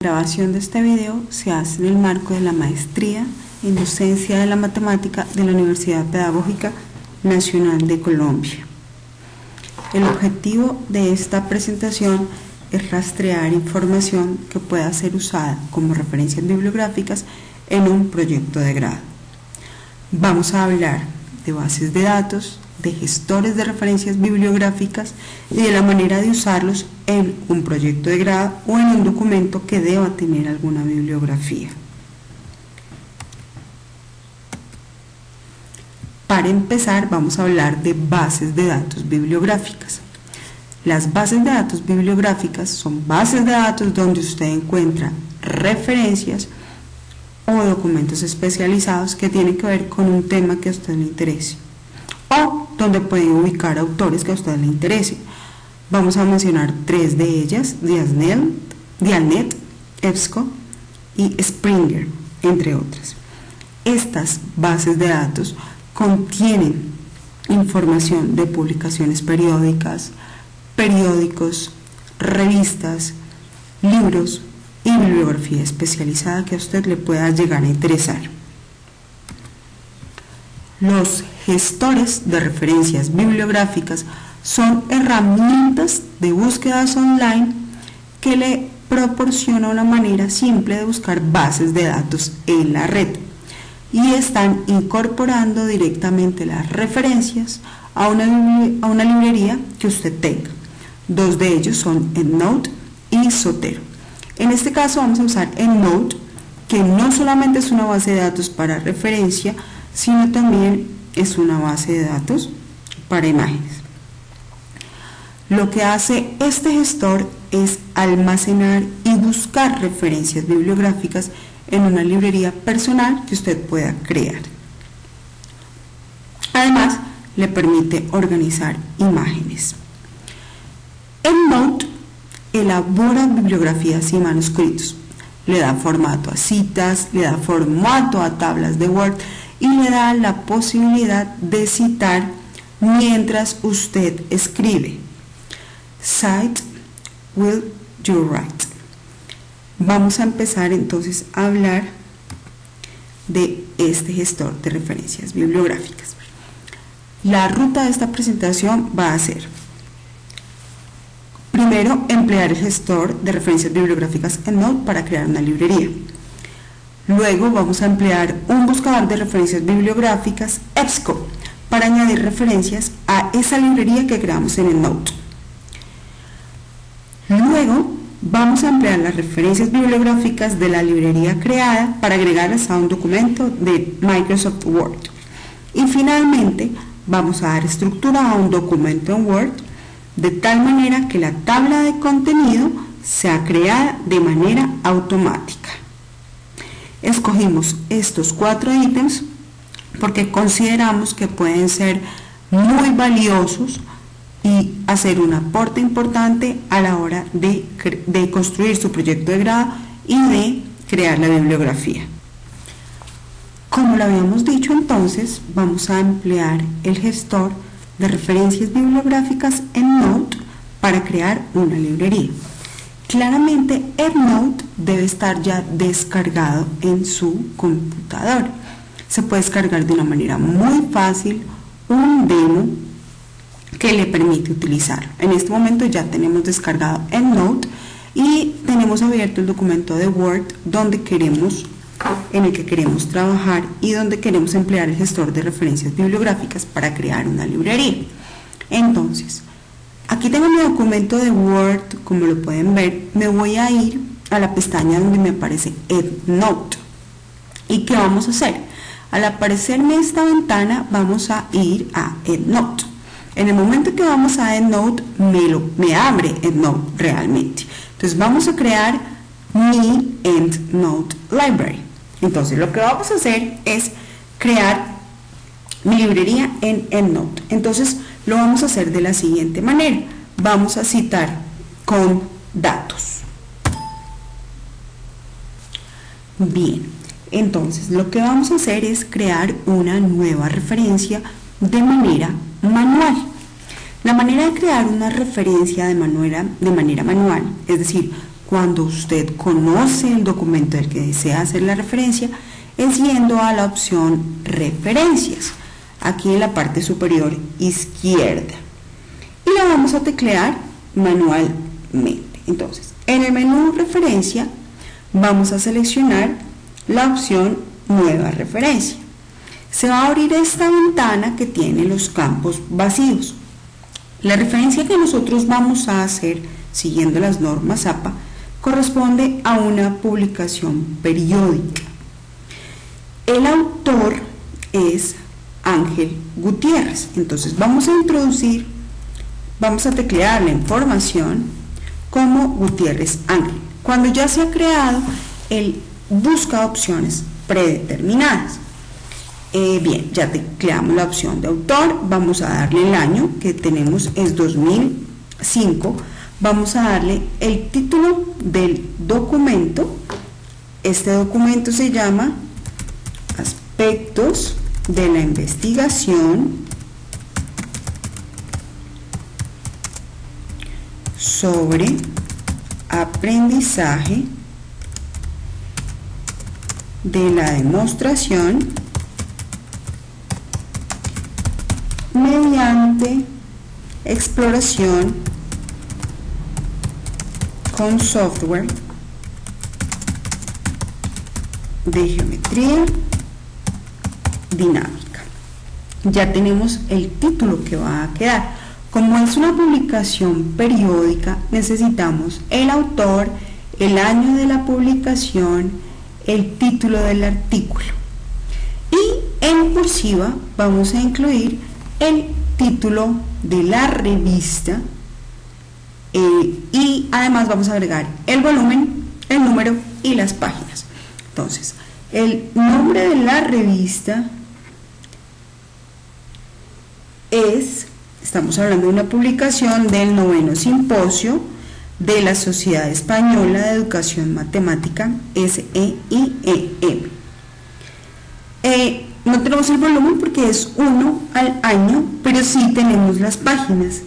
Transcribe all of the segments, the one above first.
grabación de este video se hace en el marco de la Maestría en Docencia de la Matemática de la Universidad Pedagógica Nacional de Colombia. El objetivo de esta presentación es rastrear información que pueda ser usada como referencias bibliográficas en un proyecto de grado. Vamos a hablar de bases de datos, de gestores de referencias bibliográficas y de la manera de usarlos en un proyecto de grado o en un documento que deba tener alguna bibliografía. Para empezar, vamos a hablar de bases de datos bibliográficas. Las bases de datos bibliográficas son bases de datos donde usted encuentra referencias o documentos especializados que tienen que ver con un tema que a usted le interese, o donde pueden ubicar autores que a usted le interesen. Vamos a mencionar tres de ellas: Dialnet, EBSCO y Springer, entre otras. Estas bases de datos contienen información de publicaciones periódicas, periódicos, revistas, libros y bibliografía especializada que a usted le pueda llegar a interesar. Los gestores de referencias bibliográficas son herramientas de búsquedas online que le proporcionan una manera simple de buscar bases de datos en la red y están incorporando directamente las referencias a una librería que usted tenga. Dos de ellos son EndNote y Zotero. En este caso vamos a usar EndNote, que no solamente es una base de datos para referencia, sino también es una base de datos para imágenes. Lo que hace este gestor es almacenar y buscar referencias bibliográficas en una librería personal que usted pueda crear. Además, le permite organizar imágenes. EndNote elabora bibliografías y manuscritos, le da formato a citas, le da formato a tablas de Word y le da la posibilidad de citar mientras usted escribe. Cite while you write. Vamos a empezar entonces a hablar de este gestor de referencias bibliográficas. La ruta de esta presentación va a ser: primero, emplear el gestor de referencias bibliográficas EndNote para crear una librería. Luego vamos a emplear un buscador de referencias bibliográficas EBSCO para añadir referencias a esa librería que creamos en EndNote. Luego vamos a emplear las referencias bibliográficas de la librería creada para agregarlas a un documento de Microsoft Word. Y finalmente vamos a dar estructura a un documento en Word de tal manera que la tabla de contenido sea creada de manera automática. Escogimos estos 4 ítems porque consideramos que pueden ser muy valiosos y hacer un aporte importante a la hora de construir su proyecto de grado y de crear la bibliografía. Como lo habíamos dicho, entonces vamos a emplear el gestor de referencias bibliográficas EndNote para crear una librería. Claramente EndNote debe estar ya descargado en su computador. Se puede descargar de una manera muy fácil un demo que le permite utilizarlo. En este momento ya tenemos descargado EndNote y tenemos abierto el documento de Word en el que queremos trabajar y donde queremos emplear el gestor de referencias bibliográficas para crear una librería. Entonces, aquí tengo mi documento de Word, como lo pueden ver. Me voy a ir a la pestaña donde me aparece EndNote. ¿Y qué vamos a hacer? Al aparecerme esta ventana, vamos a ir a EndNote. En el momento que vamos a EndNote, me abre EndNote realmente. Entonces vamos a crear mi EndNote Library. Entonces lo que vamos a hacer es crear mi librería en EndNote. Entonces lo vamos a hacer de la siguiente manera. Vamos a citar con datos. Bien, entonces lo que vamos a hacer es crear una nueva referencia de manera manual. La manera de crear una referencia de manera manual, es decir, cuando usted conoce el documento del que desea hacer la referencia, es yendo a la opción referencias, aquí en la parte superior izquierda, y la vamos a teclear manualmente. Entonces, en el menú referencia vamos a seleccionar la opción nueva referencia. Se va a abrir esta ventana que tiene los campos vacíos. La referencia que nosotros vamos a hacer siguiendo las normas APA corresponde a una publicación periódica. El autor es Ángel Gutiérrez. Entonces vamos a teclear la información como Gutiérrez Ángel. Cuando ya se ha creado, él busca opciones predeterminadas. Bien, ya tecleamos la opción de autor, vamos a darle el año que tenemos, es 2005, vamos a darle el título del documento. Este documento se llama Aspectos de la investigación sobre aprendizaje de la demostración mediante exploración con software de geometría dinámica. Ya tenemos el título que va a quedar. Como es una publicación periódica, necesitamos el autor, el año de la publicación, el título del artículo. Y en cursiva vamos a incluir el título de la revista y además vamos a agregar el volumen, el número y las páginas. Entonces, el nombre de la revista estamos hablando de una publicación del 9º Simposio de la Sociedad Española de Educación Matemática, SEIEM. No tenemos el volumen porque es 1 al año, pero sí tenemos las páginas.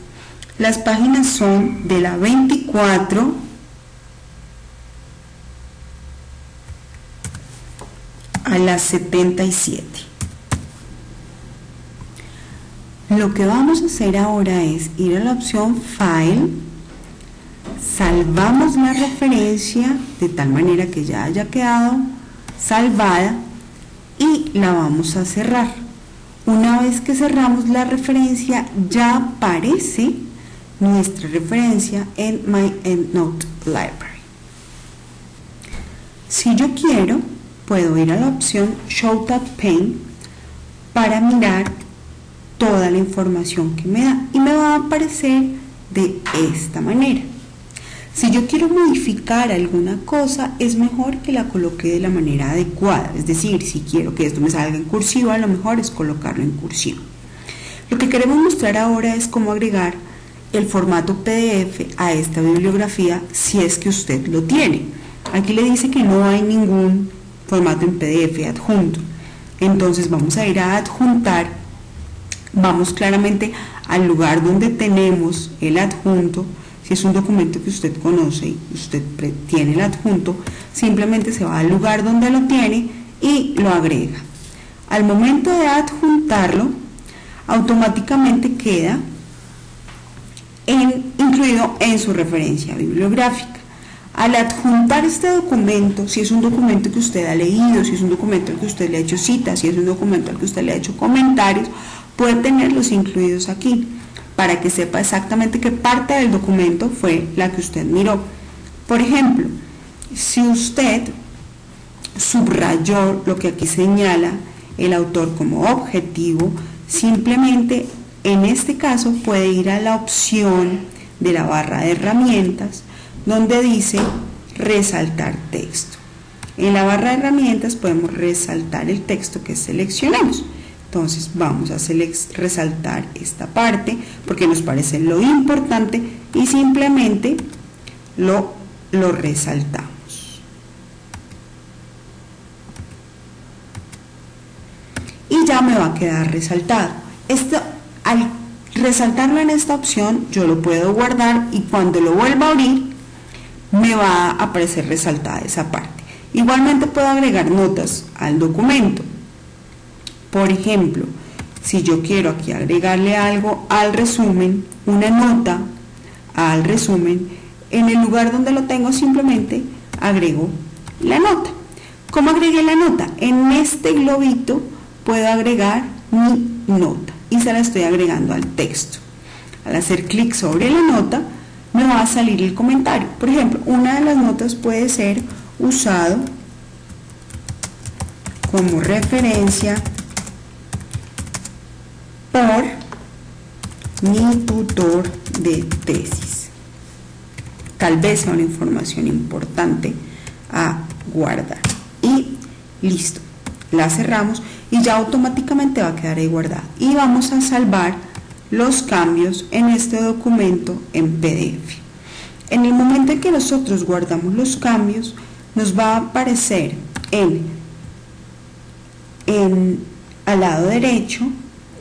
Las páginas son de la 24 a la 77. Lo que vamos a hacer ahora es ir a la opción File, salvamos la referencia de tal manera que ya haya quedado salvada y la vamos a cerrar. Una vez que cerramos la referencia, ya aparece nuestra referencia en My EndNote Library. Si yo quiero, puedo ir a la opción Show Tab Pane para mirar toda la información que me da y me va a aparecer de esta manera. Si yo quiero modificar alguna cosa, es mejor que la coloque de la manera adecuada, es decir, si quiero que esto me salga en cursiva, lo mejor es colocarlo en cursiva. Lo que queremos mostrar ahora es cómo agregar el formato PDF a esta bibliografía si es que usted lo tiene. Aquí le dice que no hay ningún formato en PDF adjunto, entonces vamos a ir a adjuntar, vamos claramente al lugar donde tenemos el adjunto. Si es un documento que usted conoce y usted tiene el adjunto, simplemente se va al lugar donde lo tiene y lo agrega. Al momento de adjuntarlo, automáticamente queda incluido en su referencia bibliográfica. Al adjuntar este documento, si es un documento que usted ha leído, si es un documento al que usted le ha hecho citas, si es un documento al que usted le ha hecho comentarios, puede tenerlos incluidos aquí, para que sepa exactamente qué parte del documento fue la que usted miró. Por ejemplo, si usted subrayó lo que aquí señala el autor como objetivo, simplemente en este caso puede ir a la opción de la barra de herramientas donde dice resaltar texto. En la barra de herramientas podemos resaltar el texto que seleccionemos. Entonces vamos a resaltar esta parte porque nos parece lo importante y simplemente lo resaltamos. Y ya me va a quedar resaltado. Al resaltarlo en esta opción yo lo puedo guardar y cuando lo vuelva a abrir me va a aparecer resaltada esa parte. Igualmente puedo agregar notas al documento. Por ejemplo, si yo quiero aquí agregarle algo al resumen, una nota al resumen, en el lugar donde lo tengo simplemente agrego la nota. ¿Cómo agregué la nota? En este globito puedo agregar mi nota y se la estoy agregando al texto. Al hacer clic sobre la nota me va a salir el comentario. Por ejemplo, una de las notas puede ser usado como referencia por mi tutor de tesis. Tal vez sea una información importante a guardar. Y listo, la cerramos y ya automáticamente va a quedar ahí guardada. Y vamos a salvar los cambios en este documento en PDF. En el momento en que nosotros guardamos los cambios, nos va a aparecer al lado derecho,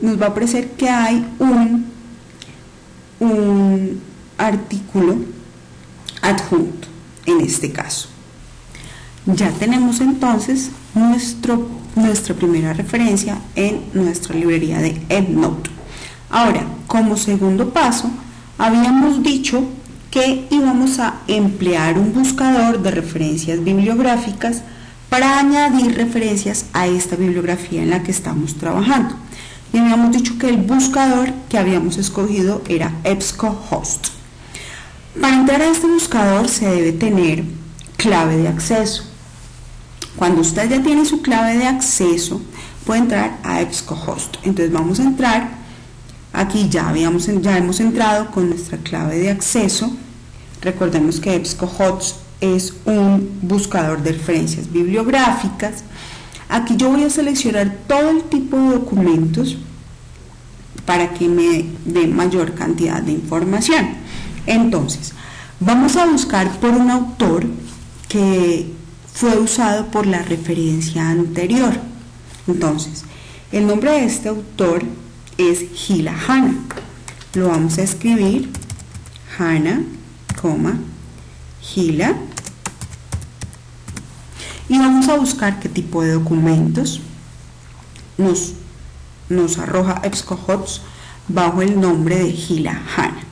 nos va a aparecer que hay un artículo adjunto en este caso. Ya tenemos entonces nuestra primera referencia en nuestra librería de EndNote. Ahora, como segundo paso, habíamos dicho que íbamos a emplear un buscador de referencias bibliográficas para añadir referencias a esta bibliografía en la que estamos trabajando. Y habíamos dicho que el buscador que habíamos escogido era EBSCOhost. Para entrar a este buscador se debe tener clave de acceso. Cuando usted ya tiene su clave de acceso, puede entrar a EBSCOhost. Entonces vamos a entrar, aquí ya hemos entrado con nuestra clave de acceso. Recordemos que EBSCOhost es un buscador de referencias bibliográficas. Aquí yo voy a seleccionar todo el tipo de documentos para que me dé mayor cantidad de información. Entonces, vamos a buscar por un autor que fue usado por la referencia anterior. Entonces, el nombre de este autor es Gila Hanna. Lo vamos a escribir Hanna, Gila. Y vamos a buscar qué tipo de documentos nos arroja EBSCOhost bajo el nombre de Gila Hanna.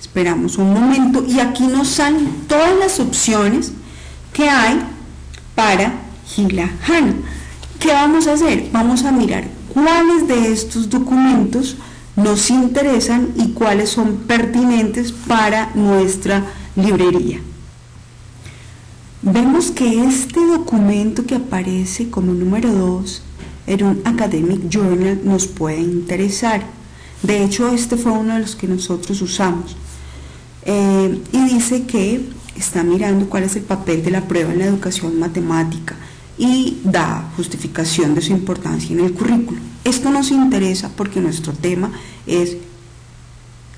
Esperamos un momento y aquí nos salen todas las opciones que hay para Gila Hanna. ¿Qué vamos a hacer? Vamos a mirar cuáles de estos documentos nos interesan y cuáles son pertinentes para nuestra librería. Vemos que este documento que aparece como número 2 en un Academic Journal nos puede interesar. De hecho, este fue uno de los que nosotros usamos. Y dice que está mirando cuál es el papel de la prueba en la educación matemática y da justificación de su importancia en el currículo. Esto nos interesa porque nuestro tema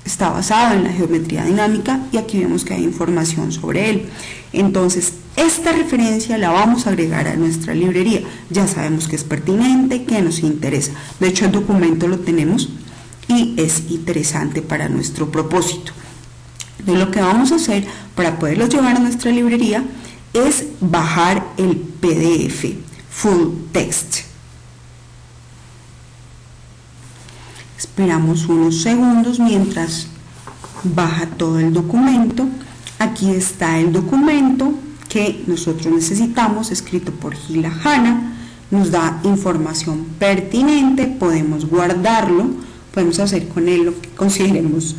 está basado en la geometría dinámica y aquí vemos que hay información sobre él. Entonces, esta referencia la vamos a agregar a nuestra librería. Ya sabemos que es pertinente, que nos interesa. De hecho, el documento lo tenemos y es interesante para nuestro propósito. Entonces, lo que vamos a hacer para poderlos llevar a nuestra librería es bajar el PDF Full Text. Esperamos unos segundos mientras baja todo el documento. Aquí está el documento que nosotros necesitamos, escrito por Gila Hanna. Nos da información pertinente, podemos guardarlo, podemos hacer con él lo que consideremos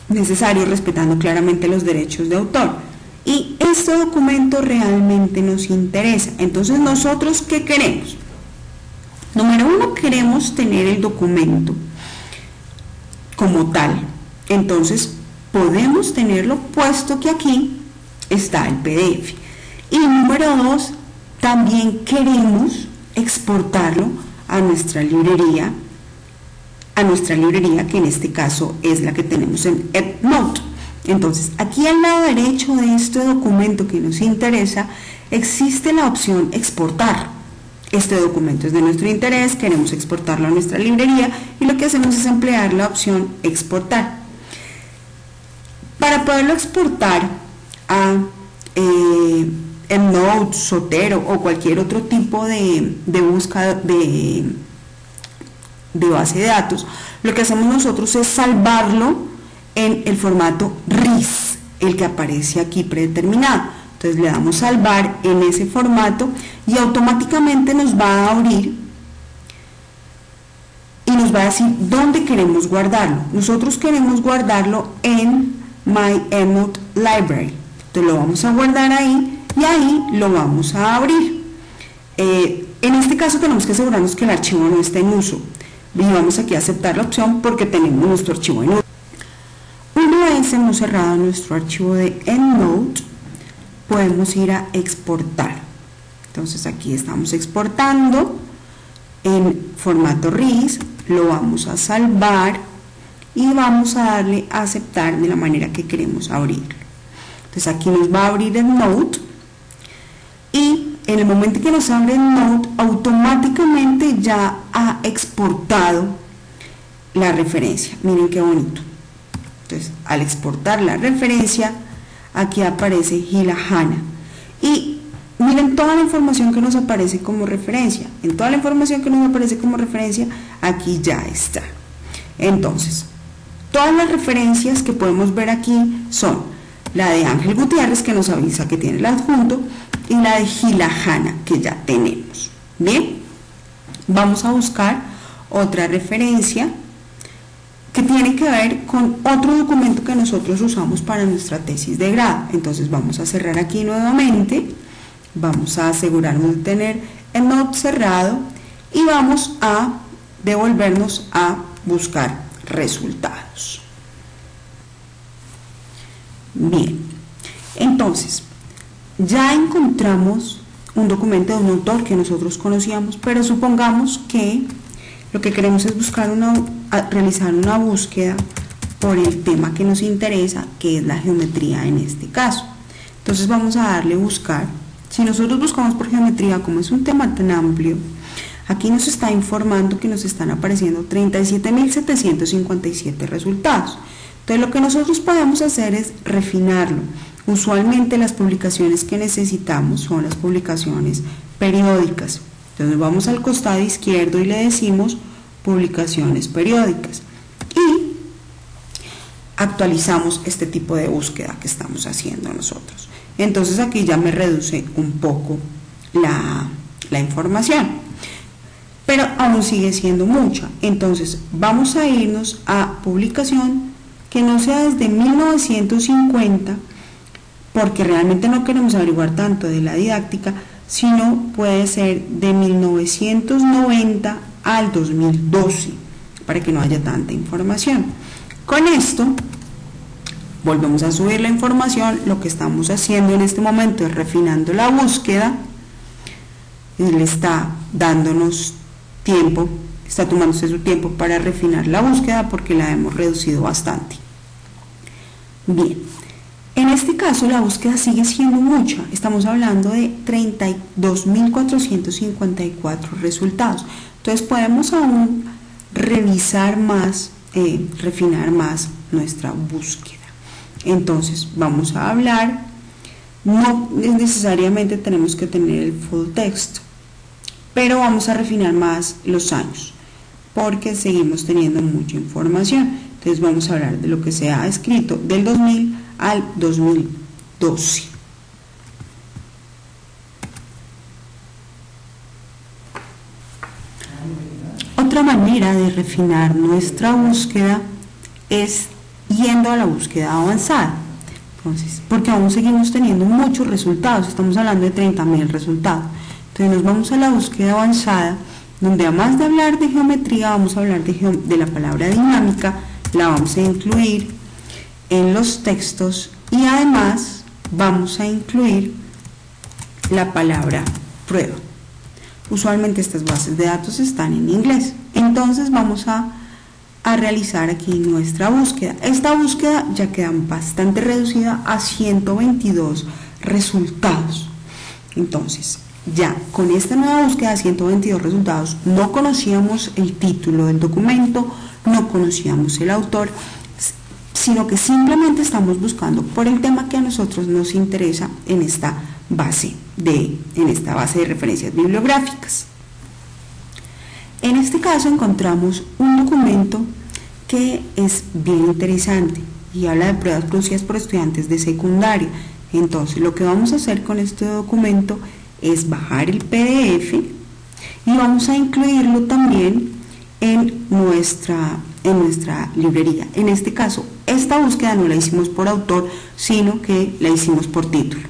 necesario, respetando claramente los derechos de autor. Y este documento realmente nos interesa. Entonces, ¿nosotros qué queremos? Número 1, queremos tener el documento como tal. Entonces, podemos tenerlo puesto que aquí está el PDF. Y número 2, también queremos exportarlo a nuestra librería, que en este caso es la que tenemos en EndNote. Entonces, aquí al lado derecho de este documento que nos interesa, existe la opción exportar. Este documento es de nuestro interés, queremos exportarlo a nuestra librería y lo que hacemos es emplear la opción exportar. Para poderlo exportar a EndNote, Zotero o cualquier otro tipo de búsqueda de base de datos, lo que hacemos nosotros es salvarlo en el formato RIS, el que aparece aquí predeterminado. Entonces le damos salvar en ese formato y automáticamente nos va a abrir y nos va a decir dónde queremos guardarlo. Nosotros queremos guardarlo en My EndNote Library. Entonces lo vamos a guardar ahí y ahí lo vamos a abrir. En este caso tenemos que asegurarnos que el archivo no esté en uso. Y vamos aquí a aceptar la opción porque tenemos nuestro archivo en uso. Una vez hemos cerrado nuestro archivo de EndNote, podemos ir a exportar. Entonces aquí estamos exportando en formato RIS, lo vamos a salvar y vamos a darle a aceptar de la manera que queremos abrirlo. Entonces aquí nos va a abrir EndNote y en el momento que nos abre EndNote, automáticamente ya ha exportado la referencia. Miren qué bonito. Entonces, al exportar la referencia, aquí aparece Gila-Hanna. Y miren toda la información que nos aparece como referencia. En toda la información que nos aparece como referencia, aquí ya está. Entonces, todas las referencias que podemos ver aquí son la de Ángel Gutiérrez, que nos avisa que tiene el adjunto, y la de Gila-Hanna, que ya tenemos. Bien, vamos a buscar otra referencia que tiene que ver con otro documento que nosotros usamos para nuestra tesis de grado. Entonces vamos a cerrar aquí nuevamente, vamos a asegurarnos de tener EndNote cerrado y vamos a devolvernos a buscar resultados. Bien, entonces ya encontramos un documento de un autor que nosotros conocíamos, pero supongamos que lo que queremos es realizar una búsqueda por el tema que nos interesa, que es la geometría en este caso. Entonces vamos a darle buscar. Si nosotros buscamos por geometría, como es un tema tan amplio, aquí nos está informando que nos están apareciendo 37.757 resultados. Entonces lo que nosotros podemos hacer es refinarlo. Usualmente las publicaciones que necesitamos son las publicaciones periódicas. Entonces vamos al costado izquierdo y le decimos publicaciones periódicas y actualizamos este tipo de búsqueda que estamos haciendo nosotros. Entonces aquí ya me reduce un poco la información, pero aún sigue siendo mucha. Entonces vamos a irnos a publicación que no sea desde 1950, porque realmente no queremos averiguar tanto de la didáctica, sino puede ser de 1990 al 2012, para que no haya tanta información. Con esto volvemos a subir la información. Lo que estamos haciendo en este momento es refinando la búsqueda. Él está dándonos tiempo, está tomándose su tiempo para refinar la búsqueda porque la hemos reducido bastante. Bien, en este caso la búsqueda sigue siendo mucha, estamos hablando de 32.454 resultados. Entonces podemos aún revisar más, refinar más nuestra búsqueda. Entonces vamos a hablar, no necesariamente tenemos que tener el full text, pero vamos a refinar más los años porque seguimos teniendo mucha información. Entonces vamos a hablar de lo que se ha escrito del 2000 al 2012. Otra manera de refinar nuestra búsqueda es yendo a la búsqueda avanzada. Entonces, porque aún seguimos teniendo muchos resultados, estamos hablando de 30.000 resultados. Entonces nos vamos a la búsqueda avanzada, donde además de hablar de geometría, vamos a hablar de la palabra dinámica, la vamos a incluir en los textos y además vamos a incluir la palabra prueba. Usualmente estas bases de datos están en inglés, entonces vamos a realizar aquí nuestra búsqueda. Esta búsqueda ya queda bastante reducida a 122 resultados. Entonces ya con esta nueva búsqueda de 122 resultados, no conocíamos el título del documento, no conocíamos el autor, sino que simplemente estamos buscando por el tema que a nosotros nos interesa en esta base de referencias bibliográficas. En este caso encontramos un documento que es bien interesante y habla de pruebas producidas por estudiantes de secundaria. Entonces lo que vamos a hacer con este documento es bajar el PDF y vamos a incluirlo también en nuestra librería. En este caso, esta búsqueda no la hicimos por autor, sino que la hicimos por título.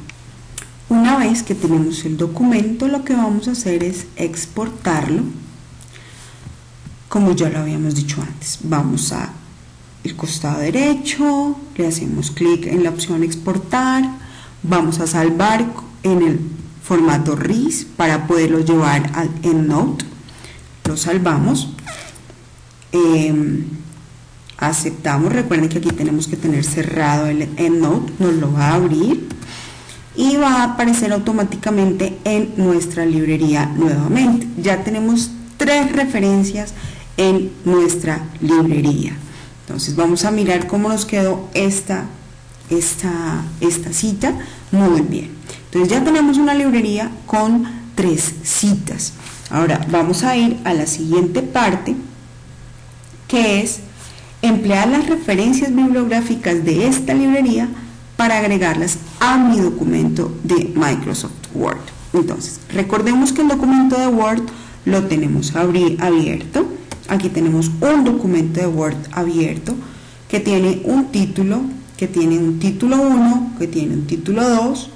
Una vez que tenemos el documento, lo que vamos a hacer es exportarlo, como ya lo habíamos dicho antes. Vamos al costado derecho, le hacemos clic en la opción exportar, vamos a salvar en el formato RIS para poderlo llevar al EndNote, lo salvamos, aceptamos. Recuerden que aquí tenemos que tener cerrado el EndNote, nos lo va a abrir y va a aparecer automáticamente en nuestra librería nuevamente. Ya tenemos 3 referencias en nuestra librería. Entonces vamos a mirar cómo nos quedó esta cita. Muy bien, entonces ya tenemos una librería con 3 citas. Ahora vamos a ir a la siguiente parte, que es emplear las referencias bibliográficas de esta librería para agregarlas a mi documento de Microsoft Word. Entonces, recordemos que el documento de Word lo tenemos abierto. Aquí tenemos un documento de Word abierto que tiene un título, que tiene un título 1, que tiene un título 2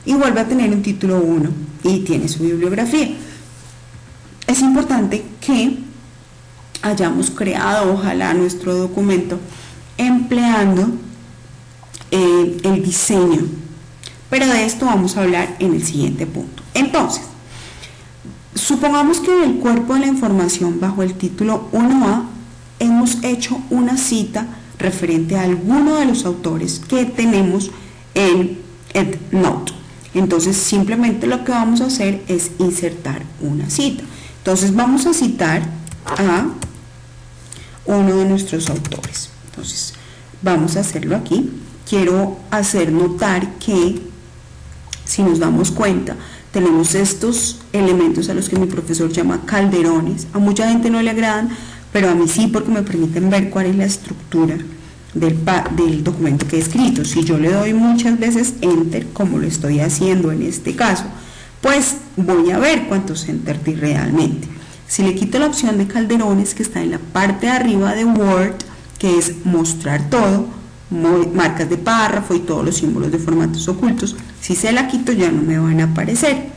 y vuelve a tener un título 1 y tiene su bibliografía. Es importante que hayamos creado, ojalá, nuestro documento empleando el diseño, pero de esto vamos a hablar en el siguiente punto. Entonces, supongamos que en el cuerpo de la información bajo el título 1A hemos hecho una cita referente a alguno de los autores que tenemos en EndNote. Entonces simplemente lo que vamos a hacer es insertar una cita. Entonces vamos a citar a uno de nuestros autores. Entonces vamos a hacerlo aquí. Quiero hacer notar que, si nos damos cuenta, tenemos estos elementos a los que mi profesor llama calderones. A mucha gente no le agradan, pero a mí sí, porque me permiten ver cuál es la estructura del documento que he escrito. Si yo le doy muchas veces Enter, como lo estoy haciendo en este caso, pues voy a ver cuántos Enter di realmente. Si le quito la opción de calderones que está en la parte de arriba de Word, que es mostrar todo, marcas de párrafo y todos los símbolos de formatos ocultos, si se la quito ya no me van a aparecer,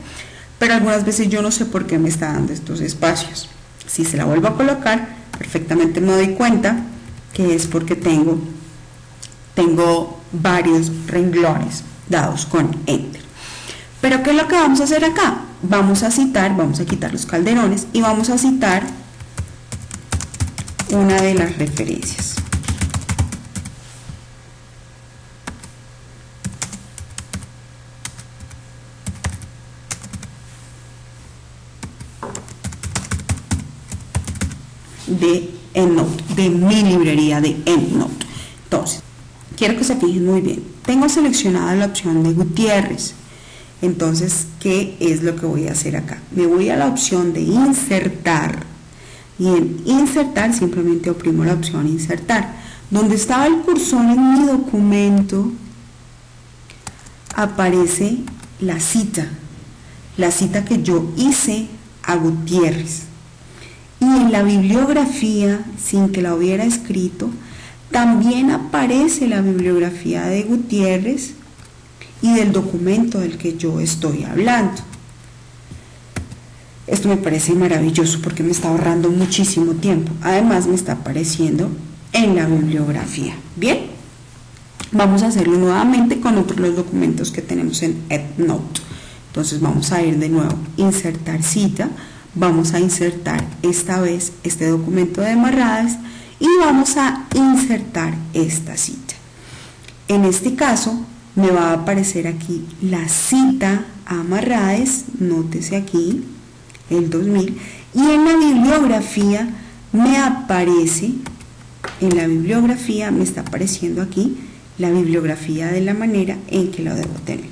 pero algunas veces yo no sé por qué me está dando estos espacios. Si se la vuelvo a colocar, perfectamente me doy cuenta que es porque tengo varios renglones dados con Enter. Pero ¿qué es lo que vamos a hacer acá? Vamos a quitar los calderones y vamos a citar una de las referencias. De EndNote, de mi librería de EndNote. Entonces, quiero que se fijen muy bien. Tengo seleccionada la opción de Gutiérrez. Entonces, ¿qué es lo que voy a hacer acá? Me voy a la opción de insertar y en insertar simplemente oprimo la opción insertar. Donde estaba el cursor en mi documento aparece la cita que yo hice a Gutiérrez. Y en la bibliografía, sin que la hubiera escrito, también aparece la bibliografía de Gutiérrez y del documento del que yo estoy hablando. Esto me parece maravilloso porque me está ahorrando muchísimo tiempo. Además me está apareciendo en la bibliografía. Bien, vamos a hacerlo nuevamente con otros los documentos que tenemos en EndNote. Entonces vamos a ir de nuevo, insertar cita. Vamos a insertar esta vez este documento de Amarrades y vamos a insertar esta cita. En este caso me va a aparecer aquí la cita a Amarrades, nótese aquí el 2000, y en la bibliografía me aparece en la bibliografía me está apareciendo aquí la bibliografía de la manera en que lo debo tener.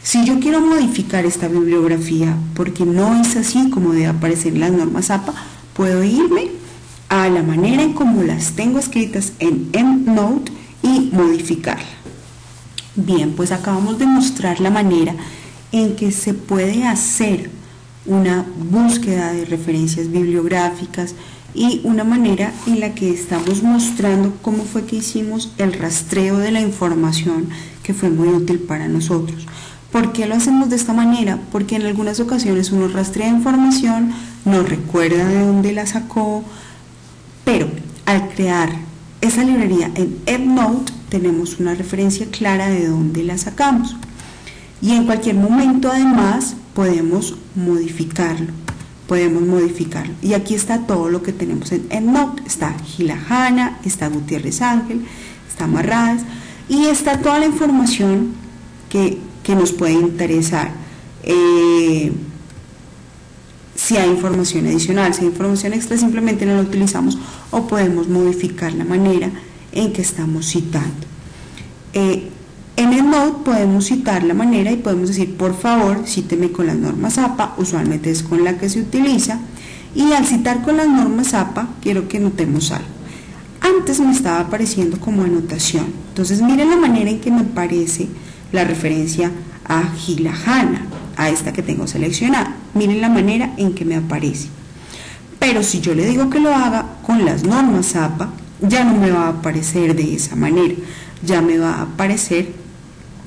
Si yo quiero modificar esta bibliografía porque no es así como debe aparecer en las normas APA, puedo irme a la manera en como las tengo escritas en EndNote y modificarla. Bien, pues acabamos de mostrar la manera en que se puede hacer una búsqueda de referencias bibliográficas y una manera en la que estamos mostrando cómo fue que hicimos el rastreo de la información, que fue muy útil para nosotros. ¿Por qué lo hacemos de esta manera? Porque en algunas ocasiones uno rastrea información, no recuerda de dónde la sacó, pero al crear esa librería en EndNote tenemos una referencia clara de dónde la sacamos. Y en cualquier momento además podemos modificarlo. Y aquí está todo lo que tenemos en EndNote. Está Gila Hanna, está Gutiérrez Ángel, está Marrades y está toda la información que nos puede interesar. Si hay información adicional, si hay información extra, simplemente no la utilizamos o podemos modificar la manera en que estamos citando. En EndNote podemos citar la manera y podemos decir, por favor, cíteme con las normas APA, usualmente es con la que se utiliza, y al citar con las normas APA, quiero que notemos algo. Antes me estaba apareciendo como anotación, entonces miren la manera en que me aparece la referencia a Gila Hanna, a esta que tengo seleccionada. Miren la manera en que me aparece. Pero si yo le digo que lo haga con las normas APA, ya no me va a aparecer de esa manera, ya me va a aparecer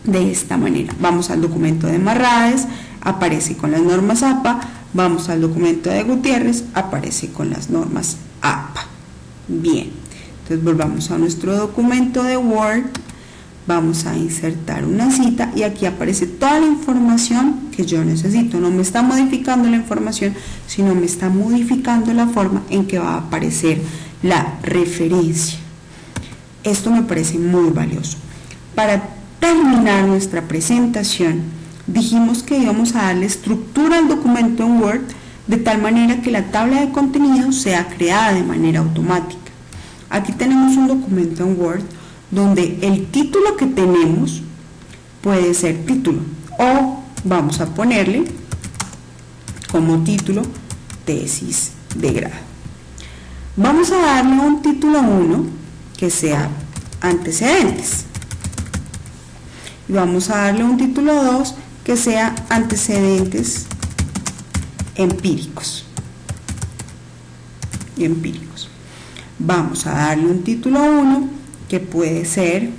de esta manera. Vamos al documento de Marrades, aparece con las normas APA, vamos al documento de Gutiérrez, aparece con las normas APA. Bien, entonces volvamos a nuestro documento de Word, vamos a insertar una cita y aquí aparece toda la información que yo necesito. No me está modificando la información, sino me está modificando la forma en que va a aparecer la referencia. Esto me parece muy valioso. Para terminar nuestra presentación, dijimos que íbamos a darle estructura al documento en Word de tal manera que la tabla de contenido sea creada de manera automática. Aquí tenemos un documento en Word donde el título que tenemos puede ser título o vamos a ponerle como título tesis de grado. Vamos a darle un título 1 que sea antecedentes y vamos a darle un título 2 que sea antecedentes empíricos. Vamos a darle un título 1 que puede ser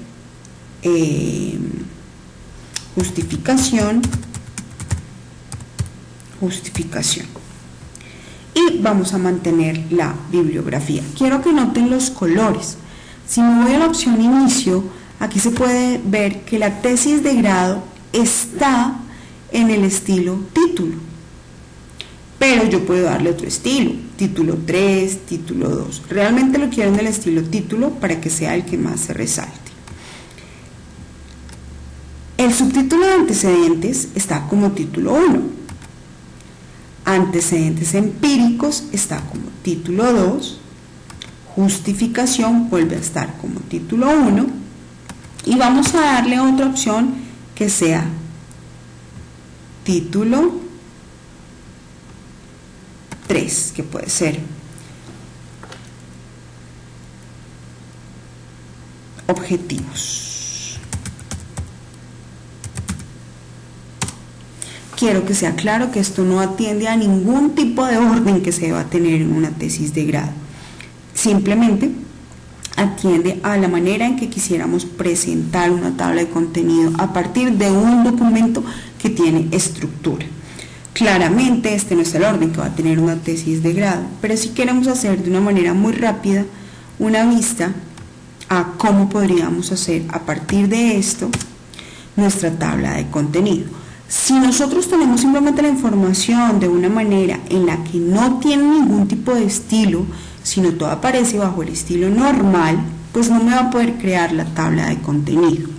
justificación, y vamos a mantener la bibliografía. Quiero que noten los colores. Si me voy a la opción inicio, aquí se puede ver que la tesis de grado está en el estilo título, pero yo puedo darle otro estilo, título 3, título 2. Realmente lo quiero en el estilo título para que sea el que más se resalte. El subtítulo de antecedentes está como título 1. Antecedentes empíricos está como título 2. Justificación vuelve a estar como título 1. Y vamos a darle otra opción que sea título 3, que puede ser objetivos. Quiero que sea claro que esto no atiende a ningún tipo de orden que se va a tener en una tesis de grado. Simplemente atiende a la manera en que quisiéramos presentar una tabla de contenido a partir de un documento que tiene estructura. Claramente este no es el orden que va a tener una tesis de grado, pero si queremos hacer de una manera muy rápida una vista a cómo podríamos hacer a partir de esto nuestra tabla de contenido. Si nosotros tenemos simplemente la información de una manera en la que no tiene ningún tipo de estilo, sino todo aparece bajo el estilo normal, pues no me va a poder crear la tabla de contenido.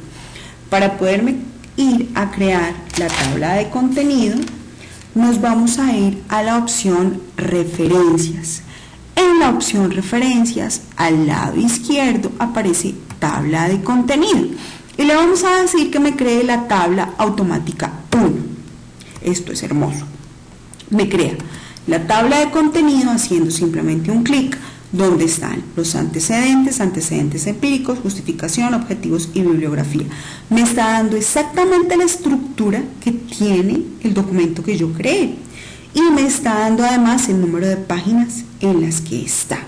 Para poderme ir a crear la tabla de contenido, nos vamos a ir a la opción referencias. En en la opción referencias, al lado izquierdo aparece tabla de contenido y le vamos a decir que me cree la tabla automática 1. Esto es hermoso. Me crea la tabla de contenido haciendo simplemente un clic donde están los antecedentes, antecedentes empíricos, justificación, objetivos y bibliografía. Me está dando exactamente la estructura que tiene el documento que yo creé y me está dando además el número de páginas en las que está.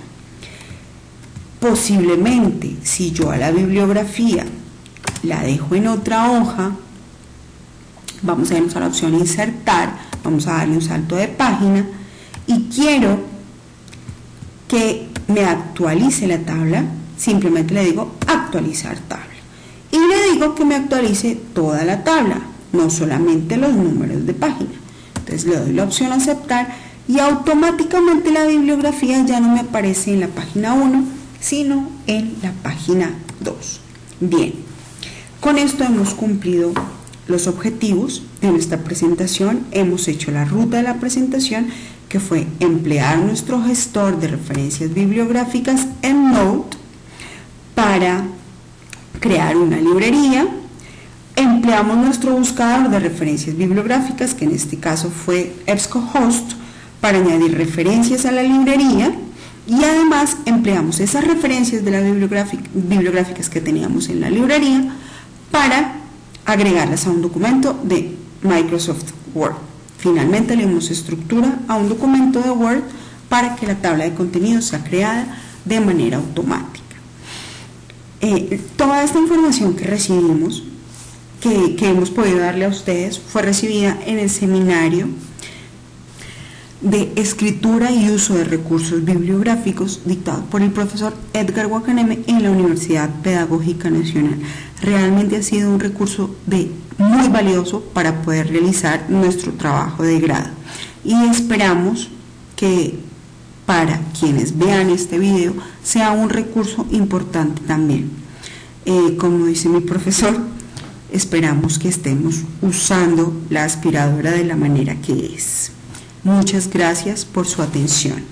Posiblemente, si yo a la bibliografía la dejo en otra hoja, vamos a irnos a la opción insertar, vamos a darle un salto de página y quiero que me actualice la tabla, simplemente le digo actualizar tabla y le digo que me actualice toda la tabla, no solamente los números de página. Entonces le doy la opción aceptar y automáticamente la bibliografía ya no me aparece en la página 1, sino en la página 2. Bien, con esto hemos cumplido los objetivos de nuestra presentación, hemos hecho la ruta de la presentación, que fue emplear nuestro gestor de referencias bibliográficas EndNote para crear una librería. Empleamos nuestro buscador de referencias bibliográficas, que en este caso fue EBSCOhost, para añadir referencias a la librería y además empleamos esas referencias de las bibliográficas que teníamos en la librería para agregarlas a un documento de Microsoft Word. Finalmente le dimos estructura a un documento de Word para que la tabla de contenido sea creada de manera automática. Toda esta información que recibimos, que hemos podido darle a ustedes, fue recibida en el seminario de escritura y uso de recursos bibliográficos dictado por el profesor Edgar Guacaneme en la Universidad Pedagógica Nacional. Realmente ha sido un recurso muy valioso para poder realizar nuestro trabajo de grado y esperamos que para quienes vean este video sea un recurso importante también. Como dice mi profesor, esperamos que estemos usando la aspiradora de la manera que es. Muchas gracias por su atención.